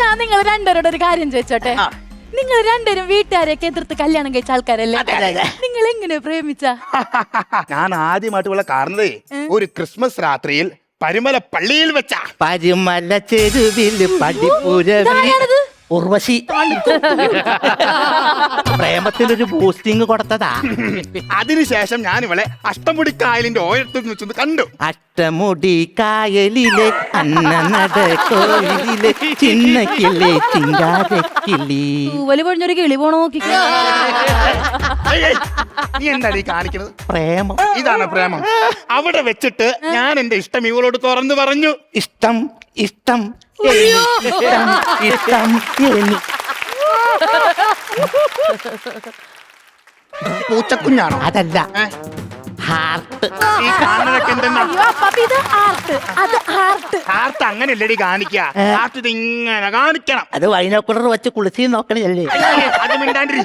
ഞാൻ നിങ്ങൾ രണ്ടുപേരോട് ഒരു കാര്യം ചോദിച്ചോട്ടെ. നിങ്ങൾ രണ്ടുപേരും വീട്ടുകാരെയൊക്കെ എതിർത്ത് കല്യാണം കഴിച്ച ആൾക്കാരല്ലേ? നിങ്ങൾ എങ്ങനെ പ്രേമിച്ച? ഞാൻ ആദ്യമായിട്ട് ഇവിടെ കാണുന്നതേ ഒരു ക്രിസ്മസ് രാത്രിയിൽ പരിമല പള്ളിയിൽ വെച്ച. പരിമല ചെരുവിൽ പടിപ്പുരവിൽ ഉർവശി പ്രേമത്തിലൊരു ബൂസ്റ്റിംഗ് കൊടുത്തതാ. അതിനുശേഷം ഞാൻ ഇവളെ അഷ്ടമുടി കായലിന്റെ ഓരത്തിൽ വെച്ചൊന്ന് കണ്ടു. അഷ്ടമുടി കായലിലെ അന്നനടക്കോയിലെ ചിന്നക്കില്ലേ ചിങ്കാരക്കിളി. തൂവല് പൊഴിഞ്ഞൊരു കിളി പോണ നോക്കി. ഏയ്, ഏയ്, നീ എന്താണ് ഈ കാണിക്കുന്നത്? പ്രേമം. ഇതാണ് പ്രേമം. അവിടെ വെച്ചിട്ട് ഞാൻ എന്റെ ഇഷ്ടം ഇവളോട് തുറന്നു പറഞ്ഞു. ഇഷ്ടം ഇഷ്ടം ഇഷ്ടം ഇഷ്ടം എനി. പൂച്ചക്കുഞ്ഞാണോ? അതല്ല, ഹാർട്ട്. ഈ കാണുന്നതൊക്കെ എന്തെന്നാ? അയ്യോ അപ്പാപ്പി, ഇത് ആർട്ട്, അത് ആർട്ട്. ഹാർട്ട് അങ്ങനെയല്ലടി കാണിക്കുക. ഹാർട്ട് ഇത് ഇങ്ങനെ കാണിക്കണം. അത് വൈനോക്കുലർ വെച്ച് കുളിച്ച് നോക്കണല്ലേ. അത് മിണ്ടാണ്ടിരി.